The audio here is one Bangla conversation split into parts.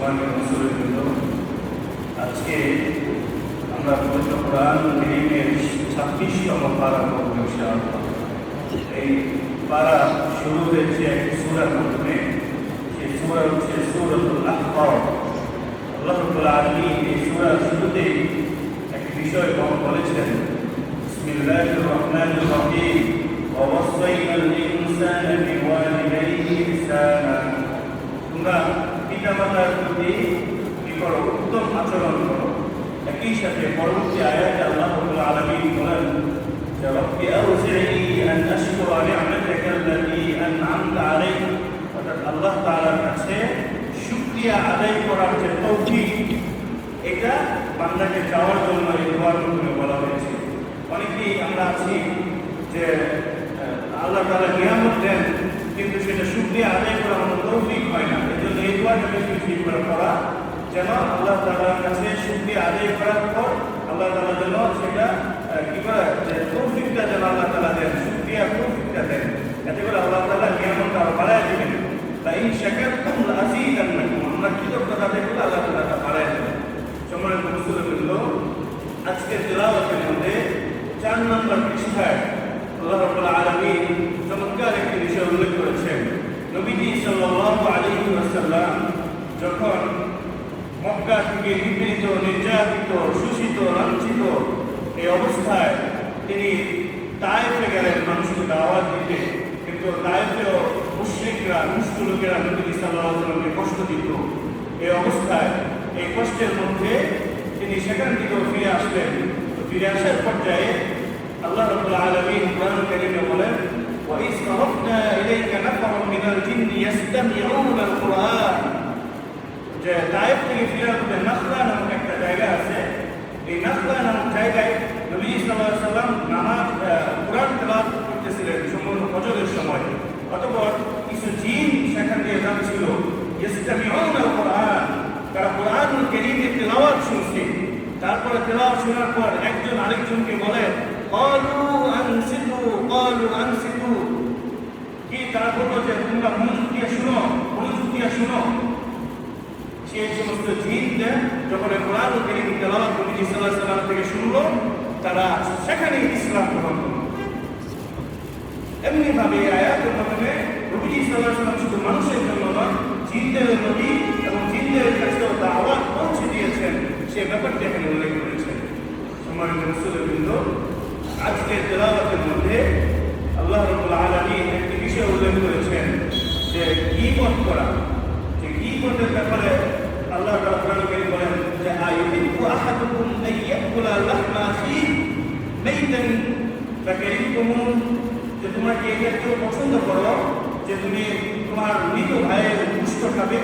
সম্মানিত মুসলিমবৃন্দ, আজকে আমরা পবিত্র কোরআন কারীমের 26তম পারা পড়ব ইনশাআল্লাহ। এই পারা শুরু হয়েছে একটি সূরার মাধ্যমে। সেই সূরা হচ্ছে সূরাতুল আহকাফ। আল্লাহ রাব্বুল আলামিন এই সূরার শুরুতেই একটি বিষয় বলেছেন, বিসমিল্লাহির রহমানির রহিম, ওয়া ওয়াসাইনাল ইনসানা বিওয়ালিদাইহি ইহসানা। তোমরা পিতামাতার প্রতি কি করো? উত্তম আচরণ করো। একই সাথে পরবর্তী আয়াতে আল্লাহ রাব্বুল আলামিন বলেন যে রব্বি আউজি'নি আন আশকুরা নি'মাতাকা আল্লাতী আন'আমতা আলাইহি। অর্থাৎ আল্লাহ তাআলার কাছে শুকরিয়া আদায় করার যে তৌফিক, এটা বান্দাকে চাওয়ার জন্য এই দোয়ার মাধ্যমে বলা হয়েছে। অনেকেই আমরা আছি যে আল্লাহ তাআলা নিয়ামত দেন, কিন্তু সেটা শুকরিয়া আদায় করা আমাদের তৌফিক হয় না। এই জন্য এই দোয়াটা বেশি বেশি করে পড়া, যেন আল্লাহ তাআলার কাছে শুকরিয়া আদায় করার পর আল্লাহ তাআলা যেন সেটা কি করে যে তৌফিকটা যেন আল্লাহ তাআলা দেন, শুকরিয়া তৌফিকটা দেন। এতে করে আল্লাহ তাআলা নিয়ামতটা আরো বাড়ায় দিবেন। তাই শাকারতুম লাযীদান্নাকুম, আমরা কৃতজ্ঞতা দেখলে আল্লাহ তাআলা বাড়ায় দেবেন। সম্মানিত মুসলিমবৃন্দ, আজকে তেলাওয়াতের মধ্যে 4 নম্বর পৃষ্ঠায় আল্লাহ রাব্বুল আলামিন চমৎকার একটি বিষয় উল্লেখ করেছেন। নবীজি সাল্লাল্লাহু আলাইহি ওয়াসাল্লাম যখন মক্কা থেকে নিপীড়িত, নির্যাতিত, শোষিত, লাঞ্ছিত এই অবস্থায় তিনি তায়েফে গেলেন মানুষকে দাওয়াত দিতে, কিন্তু তায়েফেও মুশরিকরা, দুষ্ট লোকেরা নবী সাল্লাল্লাহু আলাইহি ওয়াসাল্লামকে কষ্ট দিত। এই অবস্থায়, এই কষ্টের মধ্যে তিনি সেখান থেকেও ফিরে আসলেন। ফিরে আসার পর্যায়ে আল্লাহ রাব্বুল আলামিন কোরআন কারীমে বলেন, وَإِذْ صَرَفْنَا إِلَيْكَ نَفَرًا مِنَ الْجِنِّ يَسْتَمِعُونَ الْقُرْآنَ। যে তায়েফ থেকে ফিরে আসতে নাখলা নামক একটা জায়গা আছে, এই নাখলা নামক জায়গায় নবী সাল্লাল্লাহু আলাইহি ওয়াসাল্লাম নামাজ কোরআন তেলাওয়াত করতেছিলেন সম্পূর্ণ ফজরের সময়। অতঃপর কিছু জিন সেখান দিয়ে যাচ্ছিল, ইস্তামিউনা আল কোরআন, তারা কোরআনুল কারীমের তেলাওয়াত শুনছে। তারপরে তেলাওয়াত শোনার পর একজন আরেকজনকে বলে, ক্বালু আনসিতু, ক্বালু আনসিতু, কি তারা বলল যে তোমরা মনোযোগ দিয়ে শুনো, মনোযোগ দিয়ে শুনো। সেই সমস্ত জিনদের যখন কোরআনুল কারীম তেলাওয়াত নবী সাল্লাল্লাহু আলাইহি ওয়াসাল্লাম থেকে শুনলো, তারা সেখানেই ইসলাম গ্রহণ করল। এমনি ভাবে এই আয়াতের মাধ্যমে নবী সাল্লাল্লাহু আলাইহি ওয়াসাল্লাম শুধু মানুষের জন্য নয়, জিনদের নবী এবং জিনদের কাছেও দাওয়াত পৌঁছে দিয়েছেন, সে ব্যাপারটি এখানে উল্লেখ করেছেন। সম্মানিত মুসলিমবৃন্দ, আজকের তেলাওয়াতের মধ্যে আল্লাহ রাব্বুল আলামিন একটি বিষয় উল্লেখ করেছেন যে গীবত করা। যে গীবতের ব্যাপারে আল্লাহ তাআলা কোরআনে কারীম বলেন যে আইয়ুহিব্বু আহাদুকুম আন ইয়াকুলা লাহমা আখিহি মাইতান ফাকারিহতুমু, যে তোমরা কি এটা কেউ পছন্দ করো যে তুমি তোমার মৃত ভাইয়ের গোশত খাবে?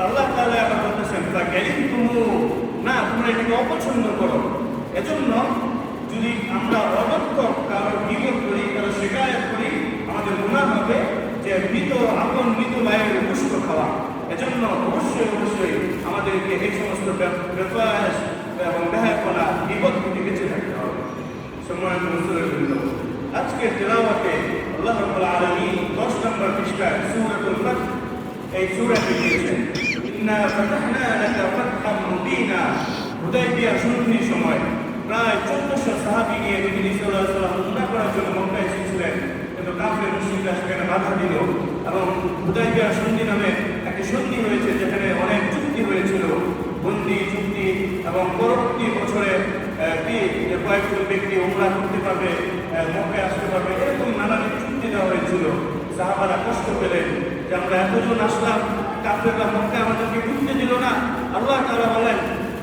আল্লাহ তাআলা আবার বলতেছেন ফাকারিহতুমু, না, তোমরা এটাকে অপছন্দ করো। এজন্য যদি আমরা অনর্থক কারো গীবত করি, কারো শিকায়াত করি, আমাদের গুনাহ হবে যে মৃত ভাইয়ের গোশত খাওয়া। এজন্য অবশ্যই অবশ্যই আমাদেরকে এই সমস্ত ব্যাপার এবং ব্যয়পনা গীবত থেকে বেঁচে থাকতে হবে। সম্মানিত মুসলিমবৃন্দ, আজকে তেলাওয়াতে আল্লাহ রাব্বুল আলামিন 10 নম্বর পৃষ্ঠায় সূরাতুল ফাতহ এই সূরাটি দিয়েছেন, ইন্না ফাতাহনা লাকা ফাতহাম মুবিনা। হুদায়বিয়া সন্ধির সময় প্রায় 1400 সাহাবী নিয়ে নবী সাল্লাল্লাহু আলাইহি ওয়াসাল্লাম উমরা করার জন্য মক্কায় এসেছিলেন, কিন্তু কাফের মুশরিকরা সেখানে বাধা দিল এবং হুদায়বিয়া সন্ধি নামে একটি সন্ধি হয়েছে, যেখানে অনেক চুক্তি হয়েছিল, বন্দি চুক্তি, এবং পরবর্তী বছরে কয়েকজন ব্যক্তি উমরা করতে পারবে, মক্কায় আসতে পারবে, এরকম নানান চুক্তি দেওয়া হয়েছিল। সাহাবারা কষ্ট পেলেন যে আমরা এতজন আসলাম, কাফেররা মক্কায় আমাদেরকে ঢুকতে দিল না। আল্লাহ তাআলা বলেন,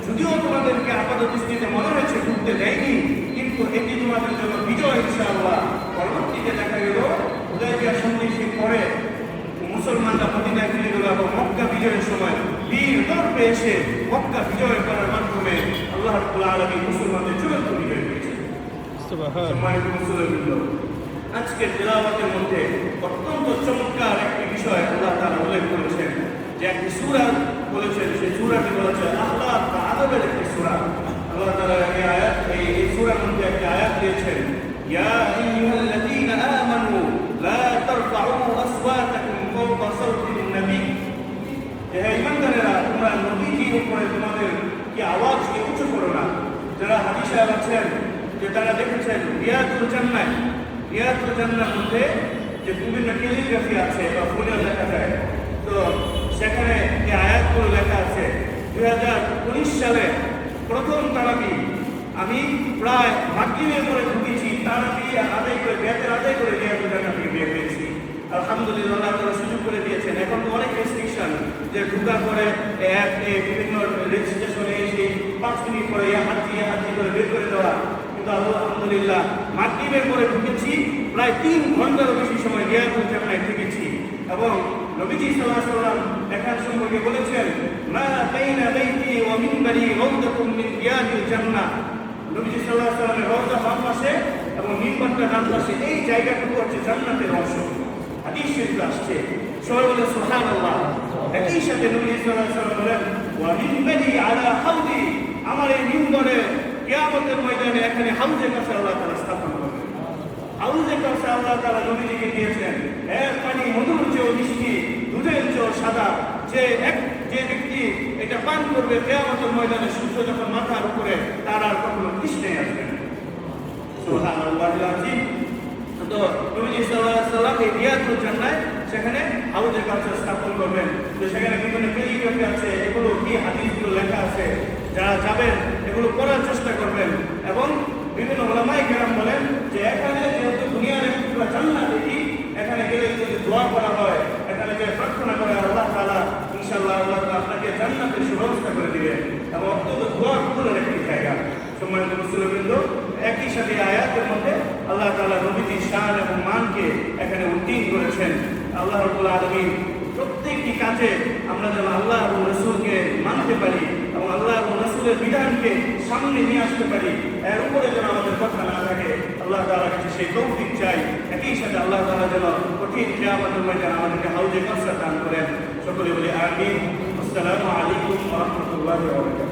যদিও তোমাদেরকে আপাতদৃষ্টিতে মনে হয়েছে ঢুকতে দেয়নি, কিন্তু এটি তোমাদের জন্য বিজয় ইনশাআল্লাহ। পরবর্তীতে দেখা গেল হুদায়বিয়া সন্ধির পরে মুসলমানরা মদিনায় ফিরে গেল এবং মক্কা বিজয়ের সময় বীর দর্পে এসে মক্কা বিজয় করার মাধ্যমে আল্লাহ রাব্বুল আলামিন মুসলমানদের চূড়ান্ত বিজয় দিয়েছেন। সম্মানিত মুসলিমবৃন্দ, আজকের তেলাওয়াতের মধ্যে অত্যন্ত চমৎকার একটি বিষয় আল্লাহ তাআলা উল্লেখ করেছেন, যে একটি সূরা বলেছেন, সেই সূরাটি বলেছে আখলাক বা আদবের একটি সূরা। আল্লাহ তাআলা এই সূরার মধ্যে একটি আয়াত দিয়েছেন, ইয়া আইয়ুহাল্লাযীনা আমানু লা তারফাউ আসওয়াতাকুম ফাওকা সাওতিন নবী। হে ঈমানদারেরা, তোমরা নবীজির উপরে তোমাদের কি আওয়াজকে উঁচু করো না। যারা হাদিসে আছেন যে তারা দেখেছেন রিয়াদুল জান্নার মধ্যে যে বিভিন্ন ক্যালিগ্রাফি আছে বা ফুলে লেখা যায়, তো সেখানে যে আয়াতগুলো লেখা আছে 2019 সালে প্রথম তারাবি আমি প্রায় মাগরিবের পরে ঢুকেছি, তারাবি আদায় করে বেতের আদায় করে রিয়াদুল জান্নাত থেকে বের হয়েছি। আলহামদুলিল্লাহ তারা সুযোগ করে দিয়েছেন। এখন তো অনেক রেস্ট্রিকশন যে ঢুকার পরে বিভিন্ন রেজিস্ট্রেশনে এসে 5 মিনিট পরে হাঁটি করে বের করে দেওয়া, কিন্তু আলহামদুলিল্লাহ মাগরিবের পরে ঢুকেছি, প্রায় 3 ঘন্টারও বেশি সময় রিয়াদুল জান্নাতে থেকেছি। এবং নবীজি সাল্লাল্লাহু আলাইহি ওয়াসাল্লাম দেখার সম্পর্কে বলেছেন মা বাইনা বাইতি ওয়া মিনবারি রাউদাতুম মিন রিয়াদিল জান্নাহ। নবীজি সাল্লাল্লাহু আলাইহি ওয়াসাল্লামের রওজা বাম পাশে এবং মিম্বরটা ডান পাশে, এই জায়গাটুকু হচ্ছে জান্নাতের অংশ। হাদিস শরীফে আসছে, সবাই বলে সুবহানাল্লাহ। একই সাথে নবী সাল্লাল্লাহু আলাইহি ওয়াসাল্লাম বলেন ওয়া মিনবারি আলা হাউদি, আমার এই মিম্বরে কিয়ামতের ময়দানে এখানে হাউজে কাছে আল্লাহ তাআলা স্থাপন করবেন। হাউজে কাছে আল্লাহ তাআলা নবীজিকে দিয়েছেন এর পানি মধুর চেয়েও মিষ্টি, দুধের চেয়েও সাদা। যে ব্যক্তি এটা পান করবে কিয়ামতের ময়দানে সূর্য যখন মাথার উপরে, তার আর কখনো তৃষ্ণাই আসবে না। সুবহানাল্লাহ। তো নবীজি সাল্লাল্লাহু আলাইহি ওয়াসাল্লাম এই রিয়াদুল জান্নাহ সেখানে হাউজের কাছে স্থাপন করবেন। তো সেখানে বিভিন্ন ক্যালিগ্রাফি আছে, এগুলো কি হাদিসগুলো লেখা আছে, যারা যাবেন এগুলো পড়ার চেষ্টা করবেন। এবং বিভিন্ন উলামায়ে কেরাম বলেন যে এখানে যেহেতু দুনিয়ার একটা জান্নাত, এখানে গেলে যদি দোয়া করা হয়, এখানে যে প্রার্থনা করে আল্লাহ তাআলা ইনশাআল্লাহ আল্লাহ তাআলা আপনাকে জান্নাতের সুব্যবস্থা করে দিবেন। এবং অত্যন্ত দোয়ার কবুলের একটি জায়গা। সম্মানিত মুসলিমবৃন্দ, একই সাথে আয়াতের মধ্যে আল্লাহ তাআলা নবীজির শান এবং মানকে এখানে উল্লেখ করেছেন। আল্লাহ রাব্বুল আলামিন প্রত্যেকটি কাজে আমরা যেন আল্লাহ এবং রাসূলকে মানতে পারি এবং আল্লাহ এবং রাসূলের বিধানকে সামনে নিয়ে আসতে পারি, এর উপরে যেন আমাদের কথা না থাকে, আল্লাহ তাআলার কাছে সেই তৌফিক চাই। একই সাথে আল্লাহ তাআলা যেন কঠিন কিয়ামতের ময়দানে আমাদেরকে হাউজে কাউসার দান করেন। সকলে বলি আমিন। আসসালামু আলাইকুম ওয়া রাহমাতুল্লাহি ওয়া বারাকাতুহু।